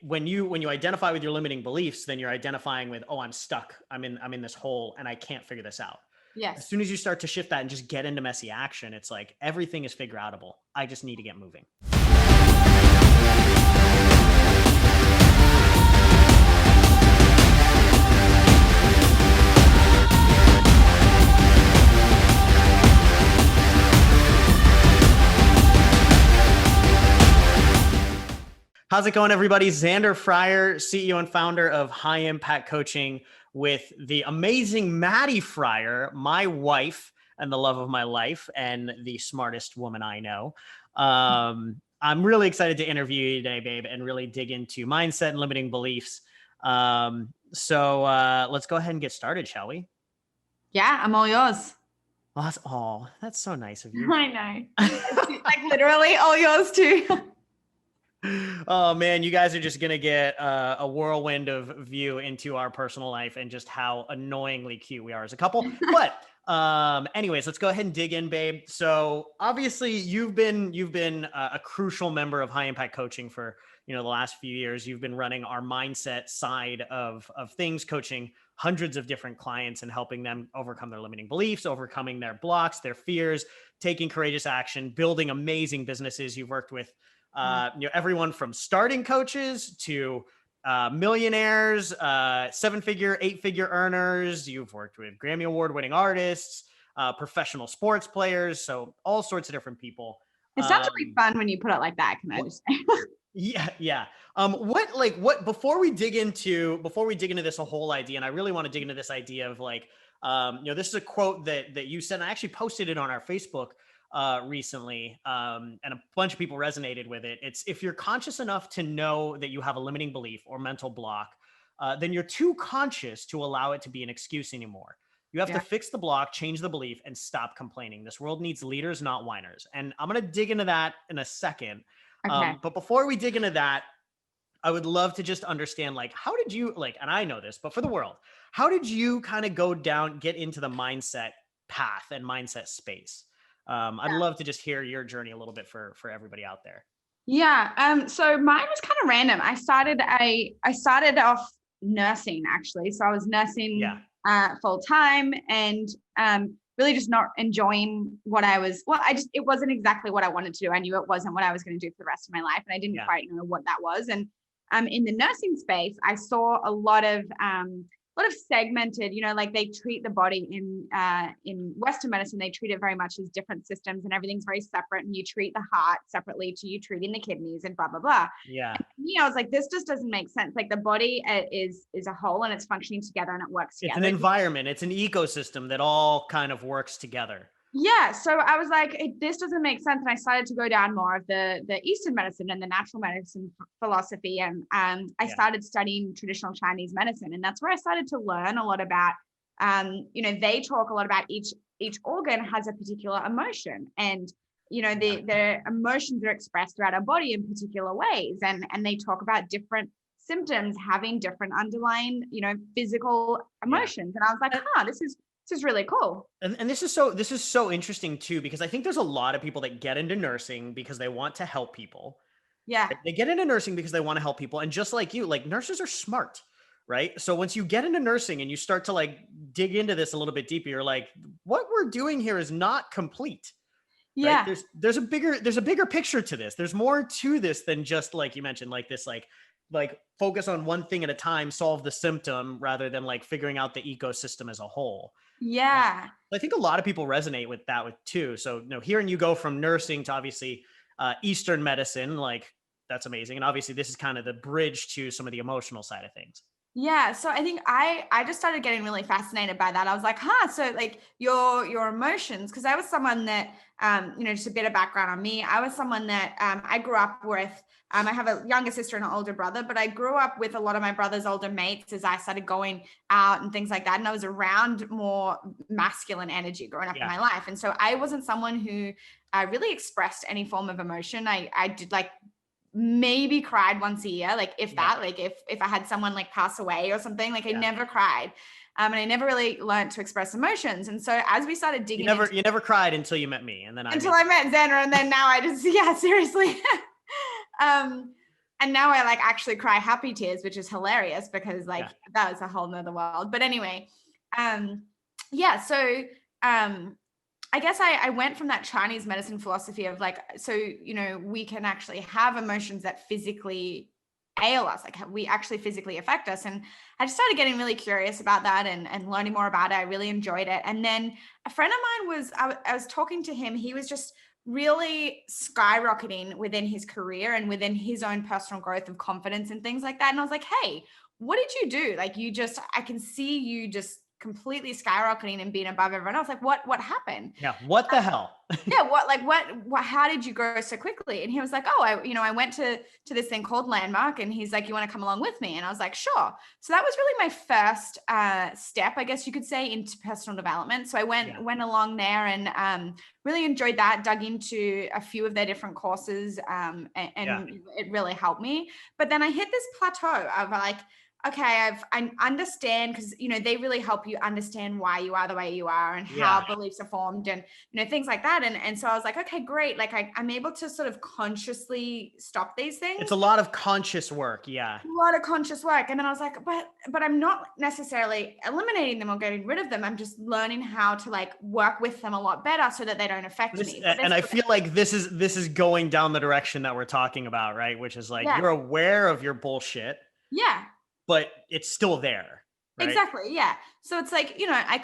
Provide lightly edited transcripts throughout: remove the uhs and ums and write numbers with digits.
when you identify with your limiting beliefs, then you're identifying with, oh, I'm stuck. I'm in this hole and I can't figure this out. As Yes. soon as you start to shift that and just get into messy action, it's like everything is figure outable. I just need to get moving. How's it going, everybody? Xander Fryer, CEO and founder of High Impact Coaching, with the amazing Maddy Fryer, my wife and the love of my life and the smartest woman I know. I'm really excited to interview you today, babe, and really dig into mindset and limiting beliefs. So let's go ahead and get started, shall we? Yeah, I'm all yours. That's so nice of you. I know. Like literally all yours too. Oh man, you guys are just gonna get a whirlwind of view into our personal life and just how annoyingly cute we are as a couple. But anyways, let's go ahead and dig in, babe. So obviously you've been a crucial member of High Impact Coaching for the last few years. You've been running our mindset side of things, coaching hundreds of different clients and helping them overcome their limiting beliefs, overcoming their blocks, their fears, taking courageous action, building amazing businesses. You've worked with everyone from starting coaches to millionaires, 7-figure, 8-figure earners. You've worked with Grammy Award-winning artists, professional sports players, so all sorts of different people. It sounds really fun when you put it like that. Can I just say? Yeah. What before we dig into this whole idea, and I really want to dig into this idea of this is a quote that you said, and I actually posted it on our Facebook recently, and a bunch of people resonated with it. It's, if you're conscious enough to know that you have a limiting belief or mental block, then you're too conscious to allow it to be an excuse anymore. You have to fix the block, change the belief, and stop complaining. This world needs leaders, not whiners. And I'm going to dig into that in a second. Okay. But before we dig into that, I would love to just understand, how did you, and I know this, but for the world, how did you kind of get into the mindset path and mindset space? I'd love to just hear your journey a little bit for everybody out there. Yeah. So mine was kind of random. I started off nursing, actually. So I was nursing full time and really just not enjoying what I was. Well, it wasn't exactly what I wanted to do. I knew it wasn't what I was going to do for the rest of my life, and I didn't quite know what that was. And in the nursing space, I saw a lot of segmented, like they treat the body in Western medicine, they treat it very much as different systems and everything's very separate, and you treat the heart separately to you treating the kidneys and blah, blah, blah. Yeah. And to me, I was like, this just doesn't make sense. Like the body is a whole and it's functioning together and it works together. It's an environment. It's an ecosystem that all kind of works together. Yeah. So I was like, this doesn't make sense. And I started to go down more of the Eastern medicine and the natural medicine philosophy. And I started studying traditional Chinese medicine. And that's where I started to learn a lot about, they talk a lot about each organ has a particular emotion. And, the emotions are expressed throughout our body in particular ways. And they talk about different symptoms having different underlying, physical emotions. And I was like, this is really cool. And this is so interesting too, because I think there's a lot of people that get into nursing because they want to help people. Yeah. They get into nursing because they want to help people. And just like you, nurses are smart, right? So once you get into nursing and you start to dig into this a little bit deeper, you're like, what we're doing here is not complete. Yeah. Right? There's a bigger picture to this. There's more to this than just, like you mentioned, this focus on one thing at a time, solve the symptom, rather than figuring out the ecosystem as a whole. Yeah. I think a lot of people resonate with that too. So, hearing you go from nursing to obviously Eastern medicine, that's amazing. And obviously this is kind of the bridge to some of the emotional side of things. Yeah. So I think I just started getting really fascinated by that. I was like, so your emotions, because I was someone that, just a bit of background on me. I was someone that I grew up with. I have a younger sister and an older brother, but I grew up with a lot of my brother's older mates as I started going out and things like that. And I was around more masculine energy growing up in my life. And so I wasn't someone who really expressed any form of emotion. I did maybe cried once a year, if I had someone pass away or something, I never cried. And I never really learned to express emotions. And so as we started digging, you never cried until you met me. And then I met Xander. And then now I just, seriously. And now I like actually cry happy tears, which is hilarious because like Yeah. that was a whole nother world. But anyway, um, yeah. So I guess I went from that Chinese medicine philosophy of like, so, you know, we can actually have emotions that physically ail us, like we actually physically affect us. And I just started getting really curious about that and learning more about it. I really enjoyed it. And then a friend of mine was, I was talking to him, he was just really skyrocketing within his career and within his own personal growth of confidence and things like that. And I was like, hey, what did you do? Like you just, I can see you just completely skyrocketing and being above everyone else. Like what happened? Yeah. What the hell? Yeah, what how did you grow so quickly? And he was like, oh, I went to this thing called Landmark, and he's like, you want to come along with me? And I was like, sure. So that was really my first step, I guess you could say, into personal development. So I went along there and really enjoyed that, dug into a few of their different courses, and it really helped me. But then I hit this plateau of like, okay, I understand, because you know they really help you understand why you are the way you are and how beliefs are formed and you know things like that. And so I was like, okay, great. Like I'm able to sort of consciously stop these things. It's a lot of conscious work. Yeah. A lot of conscious work. And then I was like, but I'm not necessarily eliminating them or getting rid of them. I'm just learning how to like work with them a lot better so that they don't affect me. And I feel like this is going down the direction that we're talking about, right? Which is like you're aware of your bullshit. Yeah. But it's still there. Right? Exactly. Yeah. So it's like, you know, I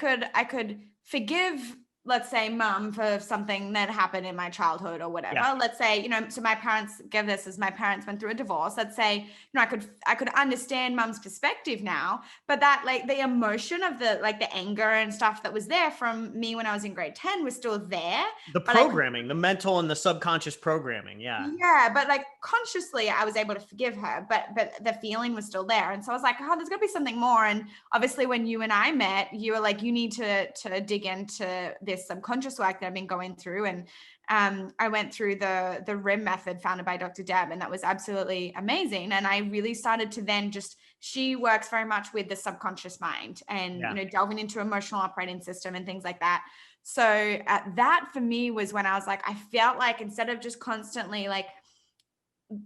could forgive, let's say, mom for something that happened in my childhood or whatever. Yeah. Let's say, you know, so my parents give this as my parents went through a divorce. Let's say, you know, I could understand mom's perspective now, but that like the emotion of the anger and stuff that was there from me when I was in grade 10 was still there. The programming, the mental and the subconscious programming. Yeah. Yeah. But like consciously I was able to forgive her, but the feeling was still there. And so I was like, oh, there's gotta be something more. And obviously when you and I met, you were like, you need to dig into this subconscious work that I've been going through. And I went through the RIM method founded by Dr. Deb, and that was absolutely amazing. And I really started to then she works very much with the subconscious mind and, you know, delving into emotional operating system and things like that. So that for me was when I was like, I felt like instead of just constantly like,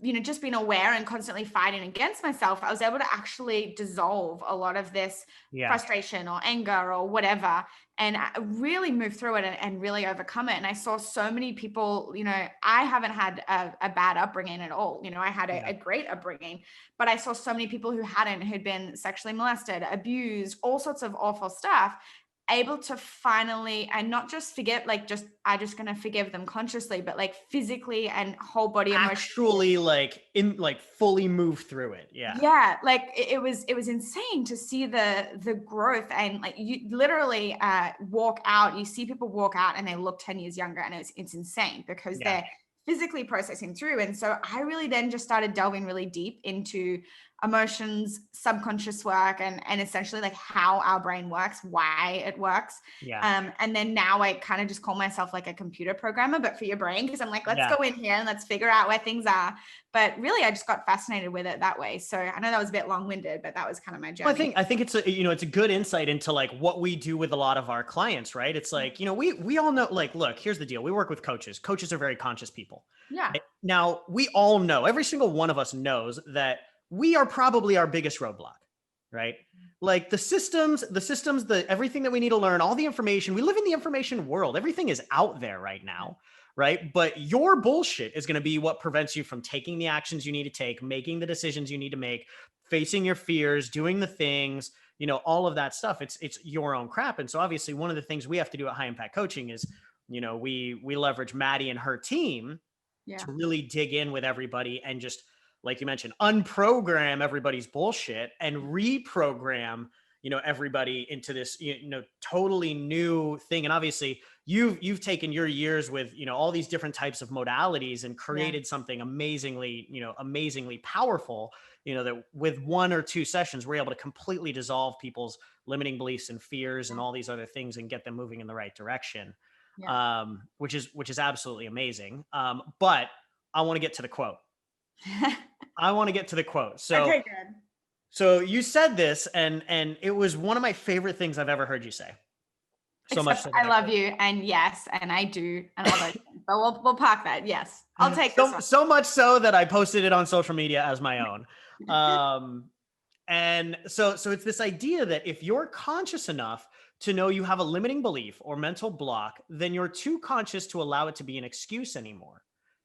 you know, just being aware and constantly fighting against myself, I was able to actually dissolve a lot of this frustration or anger or whatever, and really move through it and really overcome it. And I saw so many people, you know, I haven't had a bad upbringing at all. You know, I had a great upbringing, but I saw so many people who'd been sexually molested, abused, all sorts of awful stuff, able to finally, and not just forget, like I just gonna forgive them consciously, but like physically and whole body actually like fully move through it. Yeah. Like it was insane to see the growth, and like you literally walk out, you see people walk out and they look 10 years younger, and it's insane because they're physically processing through. And so I really then just started delving really deep into emotions, subconscious work, and essentially like how our brain works, why it works. And then now I kind of just call myself like a computer programmer, but for your brain, because I'm like, let's go in here and let's figure out where things are. But really, I just got fascinated with it that way. So I know that was a bit long-winded, but that was kind of my journey. Well, I think it's it's a good insight into like what we do with a lot of our clients, right? It's like, you know, we all know, like, look, here's the deal. We work with coaches. Coaches are very conscious people. Yeah. Now we all know, every single one of us knows that we are probably our biggest roadblock, right? Like the systems, everything that we need to learn, all the information, we live in the information world. Everything is out there right now, right? But your bullshit is going to be what prevents you from taking the actions you need to take, making the decisions you need to make, facing your fears, doing the things, you know, all of that stuff. It's your own crap. And so obviously one of the things we have to do at High Impact Coaching is, you know, we leverage Maddy and her team to really dig in with everybody and just, like you mentioned, unprogram everybody's bullshit and reprogram, you know, everybody into this, you know, totally new thing. And obviously you've taken your years with, you know, all these different types of modalities and created something amazingly, you know, amazingly powerful, you know, that with 1 or 2 sessions, we're able to completely dissolve people's limiting beliefs and fears and all these other things and get them moving in the right direction. Which is absolutely amazing. But I want to get to the quote. So, okay, good. So you said this, and it was one of my favorite things I've ever heard you say. So much. I love you, and yes, and I do, and all those things. But we'll park that. Yes. I'll take this one. So much so that I posted it on social media as my own. And so it's this idea that if you're conscious enough to know you have a limiting belief or mental block, then you're too conscious to allow it to be an excuse anymore.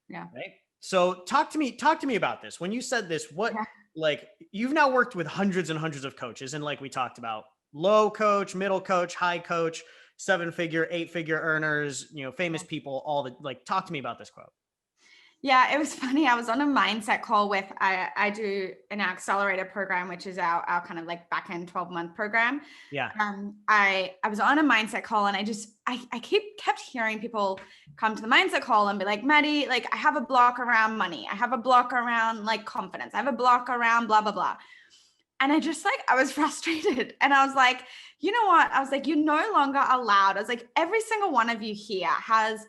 Yeah. Right. So talk to me about this. When you said this, what, like, you've now worked with hundreds and hundreds of coaches. And like we talked about, low coach, middle coach, high coach, 7-figure, 8-figure earners, famous people, all the, like, talk to me about this quote. Yeah, it was funny. I was on a mindset call with, I do an accelerator program, which is our kind of like back end 12-month program. Yeah. I was on a mindset call and I kept hearing people come to the mindset call and be like, Maddy, like I have a block around money. I have a block around like confidence. I have a block around blah, blah, blah. And I was frustrated. And I was like, you know what? I was like, you're no longer allowed. I was like, every single one of you here has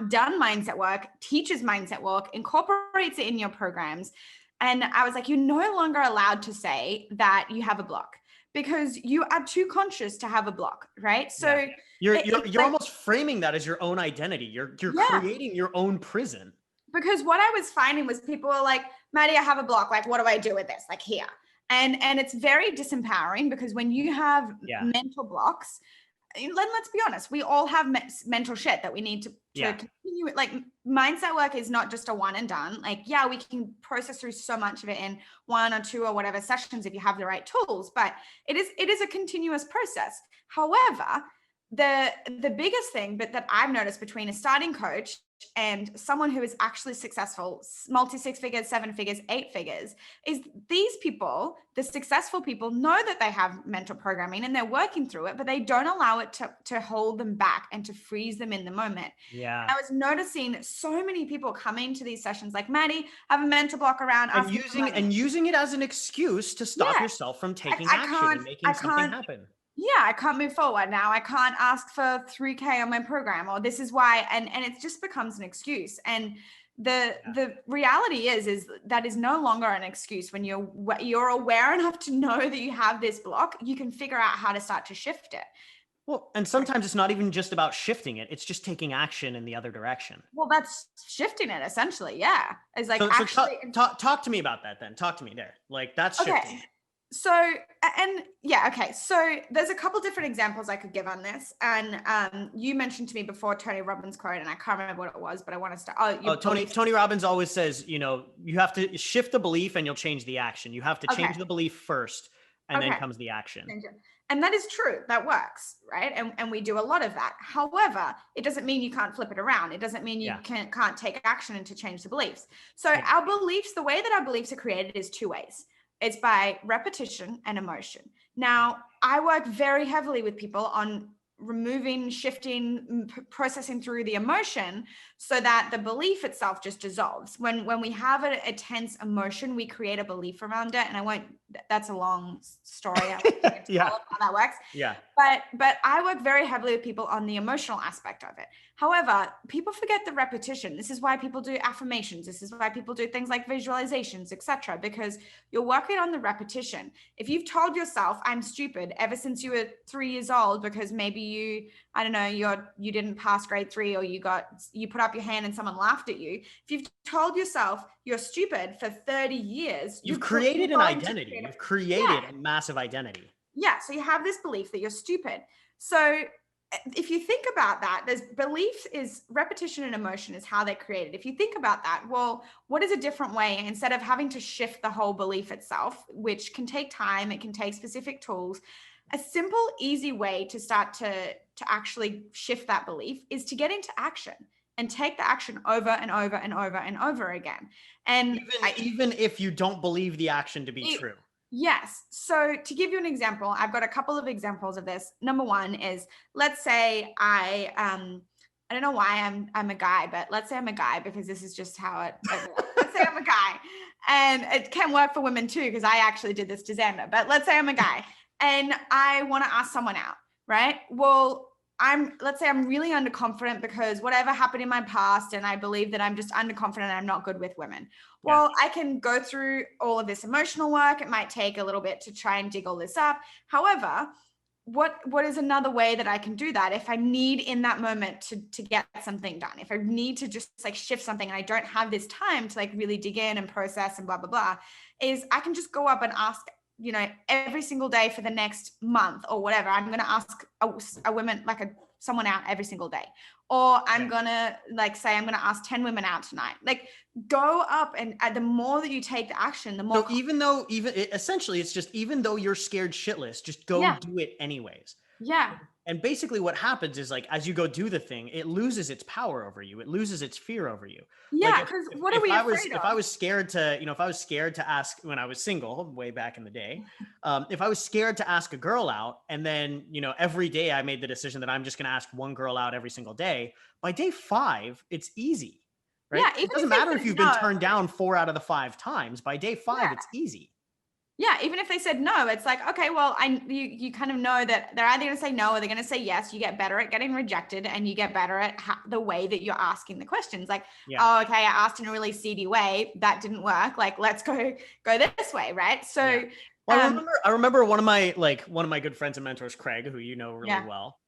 done mindset work, teaches mindset work, incorporates it in your programs. And I was like, you're no longer allowed to say that you have a block because you are too conscious to have a block, right? So you're almost framing that as your own identity. You're creating your own prison. Because what I was finding was people were like, Maddy, I have a block. Like, what do I do with this? Like here. And it's very disempowering because when you have mental blocks, let's be honest, we all have mental shit that we need to continue. Like mindset work is not just a one and done. Like, we can process through so much of it in 1 or 2 or whatever sessions if you have the right tools, but it is a continuous process. However, the biggest thing that I've noticed between a starting coach and someone who is actually successful, multi 6 figures, 7 figures, 8 figures, is these people, the successful people, know that they have mental programming and they're working through it, but they don't allow it to hold them back and to freeze them in the moment. Yeah. I was noticing so many people coming to these sessions like, Maddy, I have a mental block around using it as an excuse to stop yourself from taking action and making something happen. Yeah, I can't move forward now. I can't ask for 3K on my program, or this is why. And it just becomes an excuse. And the reality is that is no longer an excuse. When you're aware enough to know that you have this block, you can figure out how to start to shift it. Well, and sometimes it's not even just about shifting it. It's just taking action in the other direction. Well, that's shifting it essentially. Yeah. It's like talk to me about that then. Talk to me there. Like that's shifting. So there's a couple different examples I could give on this. And you mentioned to me before Tony Robbins' quote, and I can't remember what it was, but I want to start. Tony Robbins always says, you have to shift the belief and you'll change the action. You have to change the belief first, and then comes the action. And that is true. That works, right? And we do a lot of that. However, it doesn't mean you can't flip it around. It doesn't mean you can't take action and to change the beliefs. So our beliefs, the way that our beliefs are created is 2 ways. It's by repetition and emotion. Now, I work very heavily with people on removing, shifting, processing through the emotion so that the belief itself just dissolves. When we have a tense emotion, we create a belief around it. And that's a long story. How that works. Yeah. But I work very heavily with people on the emotional aspect of it. However, people forget the repetition. This is why people do affirmations. This is why people do things like visualizations, etc. Because you're working on the repetition. If you've told yourself, I'm stupid, ever since you were 3 years old, because maybe you didn't pass grade 3, or you put up your hand and someone laughed at you. If you've told yourself you're stupid for 30 years, you've created an identity. You've created a massive identity. Yeah. So you have this belief that you're stupid. So if you think about that, there's beliefs is repetition and emotion is how they're created. If you think about that, well, what is a different way, instead of having to shift the whole belief itself, which can take time, it can take specific tools, a simple, easy way to start to actually shift that belief is to get into action and take the action over and over and over and over again. And even if you don't believe the action to be true. Yes. So to give you an example, I've got a couple of examples of this. Number one is, let's say I don't know why I'm a guy, but let's say I'm a guy because this is just how it let's say I'm a guy, and it can work for women too, because I actually did this to Xander, but let's say I'm a guy and I want to ask someone out, right? Well, let's say I'm really underconfident because whatever happened in my past, and I believe that I'm just underconfident and I'm not good with women. Well, I can go through all of this emotional work. It might take a little bit to try and dig all this up. However, what is another way that I can do that if I need in that moment to get something done, if I need to just like shift something and I don't have this time to like really dig in and process and blah blah blah, is I can just go up and ask, you know, every single day for the next month or whatever. I'm going to ask a woman, like someone out every single day, or I'm going to like say I'm going to ask 10 women out tonight. Like go up, and the more that you take the action, the more So essentially it's just, even though you're scared shitless, just go yeah, do it anyways. yeah, And basically what happens is, like, as you go do the thing, it loses its power over you. It loses its fear over you. Like yeah, because what are if we I was afraid if of? I was scared to, if I was scared to ask when I was single way back in the day, if I was scared to ask a girl out, and then, every day I made the decision that I'm just going to ask one girl out every single day, by day 5, it's easy, right? Yeah, even It doesn't if they matter if said you've been no. turned down 4 out of the 5 times. By day 5, Yeah. it's easy. Yeah, even if they said no, it's like, okay, well, you kind of know that they're either going to say no or they're going to say yes. You get better at getting rejected, and you get better at the way that you're asking the questions. Like, Yeah. oh, okay, I asked in a really seedy way, that didn't work. Like, let's go this way, right? So, Yeah. Well, I remember one of my good friends and mentors, Craig, who you know really yeah, well.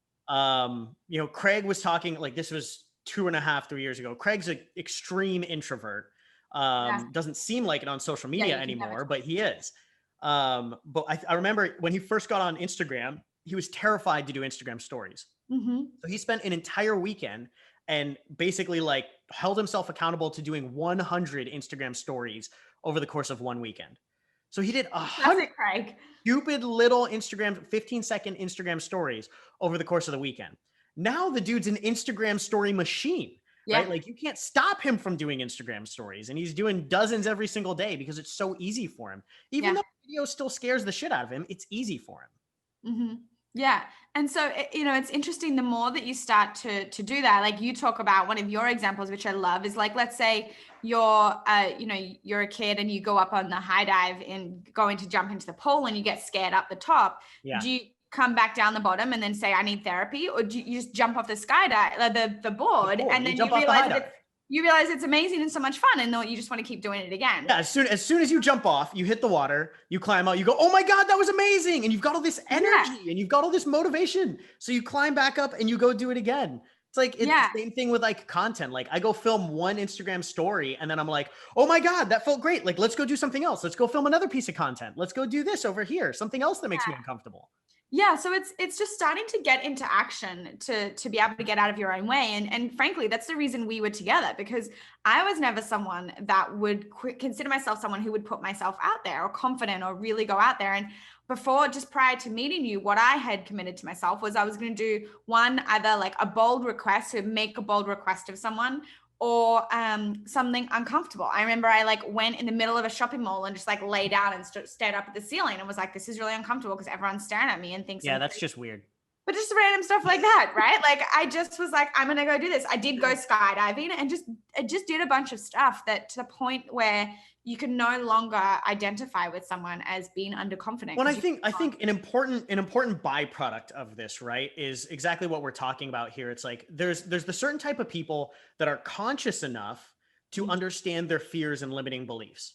Craig was talking, like, this was 2.5, 3 years ago. Craig's an extreme introvert. yeah, Doesn't seem like it on social yeah, media you can never anymore, tell. but he is. But I remember when he first got on Instagram, he was terrified to do Instagram stories. Mm-hmm. So he spent an entire weekend and basically like held himself accountable to doing 100 Instagram stories over the course of one weekend. So he did That's 100 it, Craig. stupid little 15-second Instagram stories over the course of the weekend. Now the dude's an Instagram story machine, Yeah. right? Like, you can't stop him from doing Instagram stories, and he's doing dozens every single day because it's so easy for him. Even though video still scares the shit out of him, it's easy for him. Mm-hmm. Yeah. And so, it's interesting, the more that you start to do that, like you talk about one of your examples, which I love, is like, let's say you're a kid and you go up on the high dive and going to jump into the pool and you get scared up the top. Yeah. Do you come back down the bottom and then say, I need therapy? Or do you just jump off the skydive, the board, and then you realize it's amazing and so much fun, and you just want to keep doing it again. Yeah, as soon as you jump off, you hit the water, you climb out, you go, oh my God, that was amazing. And you've got all this energy and you've got all this motivation. So you climb back up and you go do it again. It's like, it's the same thing with like content. Like, I go film one Instagram story and then I'm like, oh my God, that felt great. Like, let's go do something else. Let's go film another piece of content. Let's go do this over here. Something else that makes me uncomfortable. Yeah, so it's just starting to get into action to be able to get out of your own way, and frankly, that's the reason we were together, because I was never someone that would consider myself someone who would put myself out there or confident or really go out there. And just prior to meeting you, what I had committed to myself was I was going to do either like a bold request, to make a bold request of someone, or something uncomfortable. I remember I like went in the middle of a shopping mall and just like lay down and stared up at the ceiling and was like, this is really uncomfortable because everyone's staring at me and thinks, yeah, that's just weird. But just random stuff like that, right? Like, I just was like, I'm gonna go do this. I did go skydiving and just did a bunch of stuff that, to the point where you can no longer identify with someone as being underconfident. Well, I think an important byproduct of this, right, is exactly what we're talking about here. It's like there's the certain type of people that are conscious enough to understand their fears and limiting beliefs.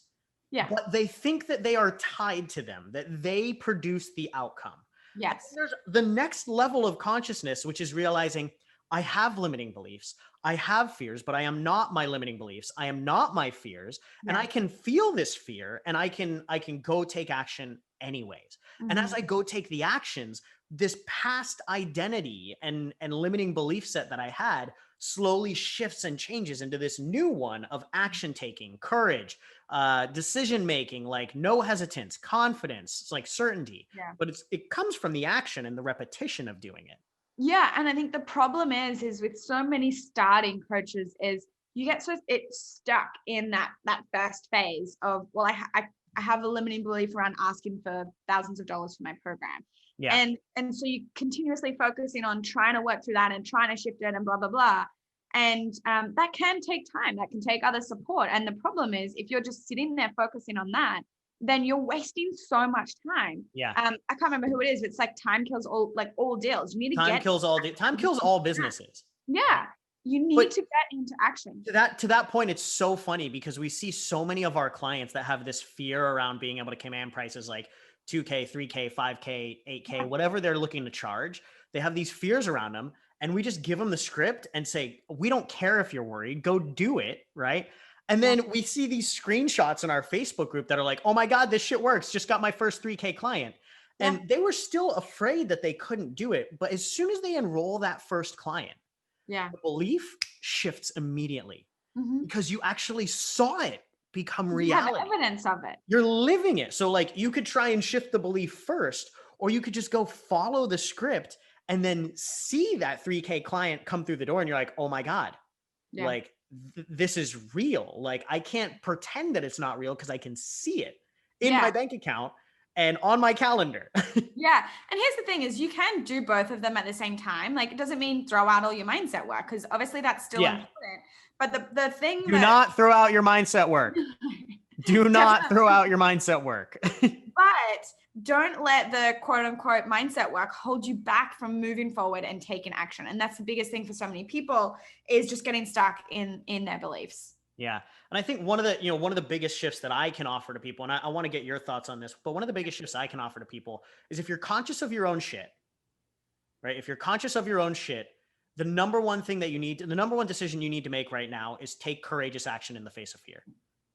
Yeah. But they think that they are tied to them, that they produce the outcome. Yes. And there's the next level of consciousness, which is realizing I have limiting beliefs. I have fears, but I am not my limiting beliefs. I am not my fears. Yeah. And I can feel this fear and I can go take action anyways. Mm-hmm. And as I go take the actions, this past identity and limiting belief set that I had slowly shifts and changes into this new one of action taking, courage, decision making, like no hesitance, confidence, it's like certainty. Yeah. But it comes from the action and the repetition of doing it. Yeah, and I think the problem is with so many starting coaches is you get stuck in that first phase of, well, I have a limiting belief around asking for thousands of dollars for my program. Yeah. And so you continuously focusing on trying to work through that and trying to shift it and blah, blah, blah. And that can take time. That can take other support. And the problem is, if you're just sitting there focusing on that, then you're wasting so much time. Yeah. I can't remember who it is. It's like time kills all deals. You need to time kills all businesses. Yeah. You need But to get into action. to that point, it's so funny because we see so many of our clients that have this fear around being able to command prices like 2K, 3K, 5K, 8K, Yeah. whatever they're looking to charge. They have these fears around them, and we just give them the script and say, we don't care if you're worried, go do it, right? And Yeah. then we see these screenshots in our Facebook group that are like, oh my God, this shit works. Just got my first 3K client. Yeah. And they were still afraid that they couldn't do it. But as soon as they enroll that first client, Yeah. the belief shifts immediately Hmm. because you actually saw it become You have reality. evidence of it. You're living it. So like you could try and shift the belief first, or you could just go follow the script and then see that 3K client come through the door and you're like, oh my God, Yeah. like this is real. Like I can't pretend that it's not real because I can see it in my Yeah. bank account and on my calendar. Yeah. And here's the thing is you can do both of them at the same time. Like it doesn't mean throw out all your mindset work because obviously that's still Yeah. important. But the thing Do that not throw out your mindset work. Do not throw definitely, out your mindset work. but don't let the quote unquote mindset work hold you back from moving forward and taking action. And that's the biggest thing for so many people is just getting stuck in their beliefs. Yeah. And I think one of the biggest shifts that I can offer to people, and I want to get your thoughts on this, but one of the biggest shifts I can offer to people is if you're conscious of your own shit, right? If you're conscious of your own shit, the number one decision you need to make right now is take courageous action in the face of fear.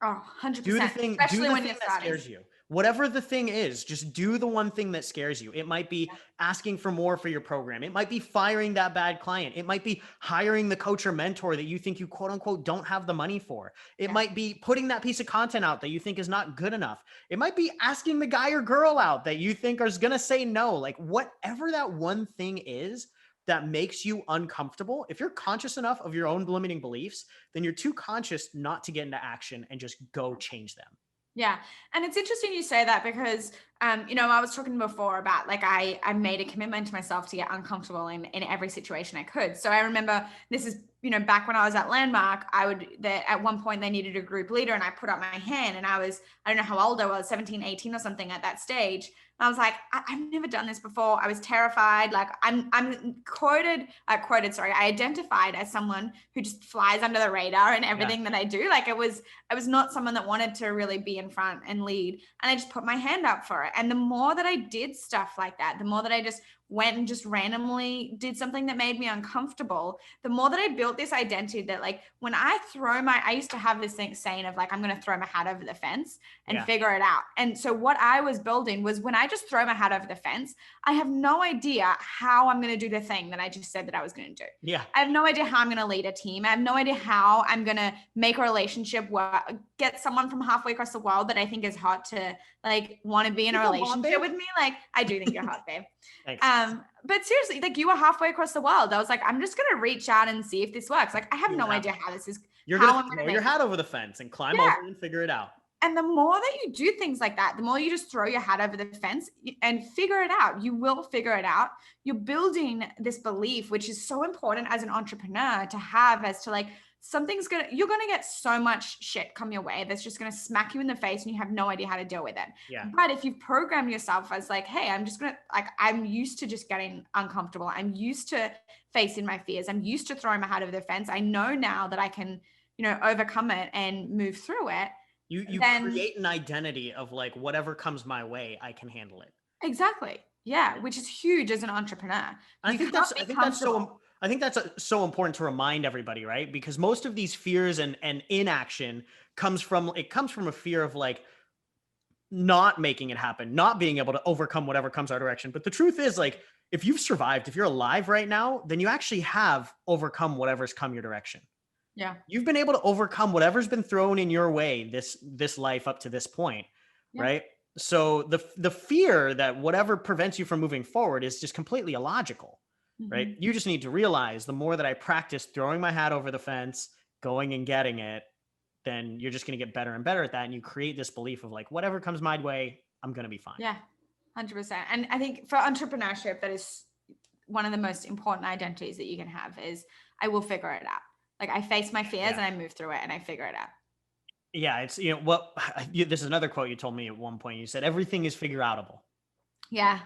Oh, Do the 100%, thing, do especially the when thing you're that starting. scares you. Whatever the thing is, just do the one thing that scares you. It might be asking for more for your program. It might be firing that bad client. It might be hiring the coach or mentor that you think you quote unquote don't have the money for. It Yeah. might be putting that piece of content out that you think is not good enough. It might be asking the guy or girl out that you think is going to say no. Like whatever that one thing is that makes you uncomfortable, if you're conscious enough of your own limiting beliefs, then you're too conscious not to get into action and just go change them. Yeah. And it's interesting you say that because, I was talking before about like I made a commitment to myself to get uncomfortable in every situation I could. So I remember this is, back when I was at Landmark, at one point they needed a group leader and I put up my hand and I don't know how old I was, 17, 18 or something at that stage. I was like, I've never done this before. I was terrified. Like sorry, I identified as someone who just flies under the radar and everything that I do. Like I was not someone that wanted to really be in front and lead. And I just put my hand up for it. And the more that I did stuff like that, the more that I just went and just randomly did something that made me uncomfortable, the more that I built this identity that like when I used to have this thing saying of like, I'm going to throw my hat over the fence and figure it out. And so what I was building was when I just throw my hat over the fence, I have no idea how I'm going to do the thing that I just said that I was going to do. Yeah. I have no idea how I'm going to lead a team. I have no idea how I'm going to make a relationship work, get someone from halfway across the world that I think is hot to like want to be in a relationship with me. Like I do think you're hot, babe. Thanks. But seriously, like you were halfway across the world. I was like, I'm just going to reach out and see if this works. Like I have no idea how this is. You're going to throw your hat over the fence and climb over and figure it out. And the more that you do things like that, the more you just throw your hat over the fence and figure it out. You will figure it out. You're building this belief, which is so important as an entrepreneur to have as to like, you're going to get so much shit come your way that's just going to smack you in the face and you have no idea how to deal with it. Yeah. But if you've programmed yourself as like, hey, I'm used to just getting uncomfortable. I'm used to facing my fears. I'm used to throwing my hat over the fence. I know now that I can, overcome it and move through it. You create an identity of like, whatever comes my way, I can handle it. Exactly. Yeah. Which is huge as an entrepreneur. I think that's so important to remind everybody, right? Because most of these fears and inaction comes from a fear of like not making it happen, not being able to overcome whatever comes our direction. But the truth is like, if you've survived, if you're alive right now, then you actually have overcome whatever's come your direction. Yeah. You've been able to overcome whatever's been thrown in your way this life up to this point, right? So the fear that whatever prevents you from moving forward is just completely illogical, right? You just need to realize the more that I practice throwing my hat over the fence, going and getting it, then you're just going to get better and better at that. And you create this belief of like, whatever comes my way, I'm going to be fine. Yeah, 100%. And I think for entrepreneurship, that is one of the most important identities that you can have is I will figure it out. Like I face my fears and I move through it and I figure it out. Yeah. It's, this is another quote you told me at one point. You said, everything is figureoutable. Yeah.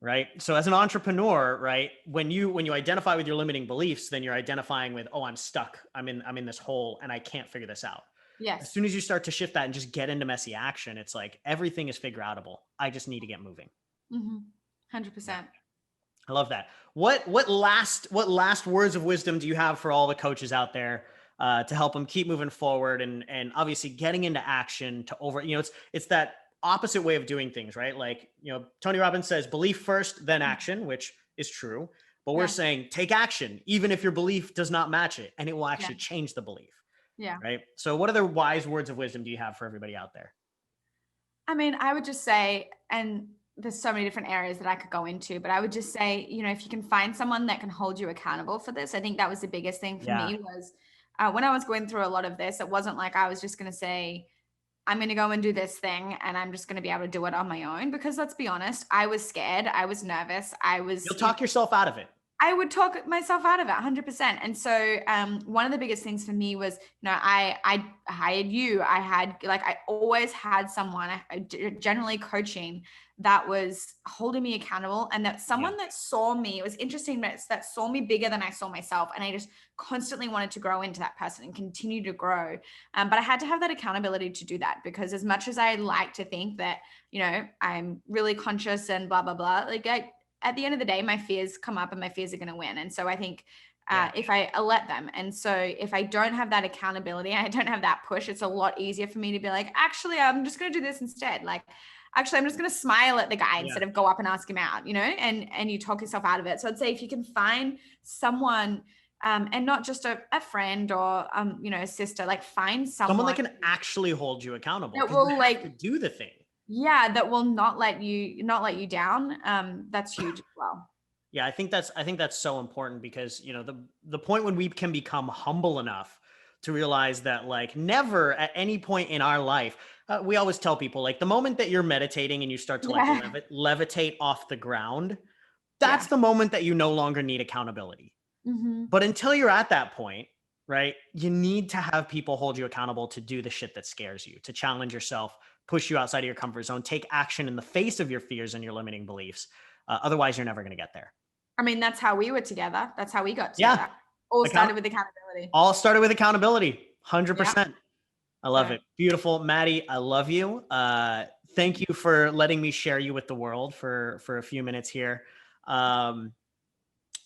right? So as an entrepreneur, right, when you identify with your limiting beliefs, then you're identifying with, oh, I'm stuck. I'm in this hole and I can't figure this out. As Yes. soon as you start to shift that and just get into messy action, it's like everything is figure outable. I just need to get moving. 100%. I love that. What last words of wisdom do you have for all the coaches out there to help them keep moving forward and obviously getting into action to over, it's that opposite way of doing things, right? Like, Tony Robbins says belief first, then action, which is true. But we're Yeah. saying take action, even if your belief does not match it, and it will Yeah. actually change the belief, Yeah. right? So what other wise words of wisdom do you have for everybody out there? I mean, I would just say, and there's so many different areas that I could go into, but I would just say, if you can find someone that can hold you accountable for this, I think that was the biggest thing for Yeah. me was when I was going through a lot of this, it wasn't like I was just going to say, I'm going to go and do this thing and I'm just going to be able to do it on my own. Because let's be honest, I was scared. I was nervous. You'll talk yourself out of it. I would talk myself out of it 100%. And so one of the biggest things for me was, I hired you. I always had someone, generally coaching that was holding me accountable and that Yeah. someone that saw me, it was interesting, but that saw me bigger than I saw myself. And I just constantly wanted to grow into that person and continue to grow. But I had to have that accountability to do that because as much as I like to think that, I'm really conscious and blah, blah, blah, at the end of the day, my fears come up and my fears are going to win. And so I think if I let them, and so if I don't have that accountability, I don't have that push, it's a lot easier for me to be like, actually, I'm just going to do this instead. Like, actually, I'm just going to smile at the guy instead of go up and ask him out, and you talk yourself out of it. So I'd say if you can find someone and not just a friend or, a sister, like find Someone that someone can actually hold you accountable that because you will have to do the thing. that will not let you down. That's huge as well. Yeah, I think that's so important because the point when we can become humble enough to realize that like never at any point in our life, we always tell people like the moment that you're meditating and you start to like Yeah. levitate off the ground, Yeah. that's the moment that you no longer need accountability. Mm-hmm. But until you're at that point, right, you need to have people hold you accountable to do the shit that scares you, to challenge yourself, push you outside of your comfort zone, take action in the face of your fears and your limiting beliefs. Otherwise, you're never going to get there. I mean, that's how we were together. That's how we got Yeah. together. All Account- started with accountability. all started with accountability. Yeah. 100%. I love So, it. Beautiful. Maddy, I love you. Thank you for letting me share you with the world for a few minutes here.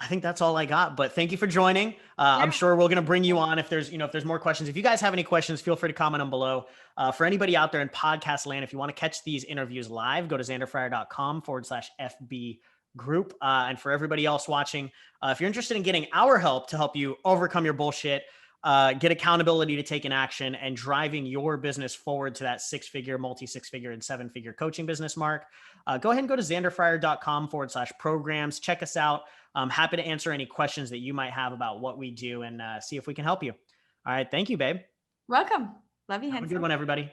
I think that's all I got, but thank you for joining. I'm yeah. sure we're going to bring you on if there's more questions. If you guys have any questions, feel free to comment them below. For anybody out there in podcast land, if you want to catch these interviews live, go to xanderfryer.com/FB group. And for everybody else watching, if you're interested in getting our help to help you overcome your bullshit, get accountability to take an action and driving your business forward to that six-figure, multi-six-figure and seven-figure coaching business mark, go ahead and go to xanderfryer.com/programs. Check us out. I'm happy to answer any questions that you might have about what we do and see if we can help you. All right. Thank you, babe. Welcome. Love you, Have a good handsome. one, everybody.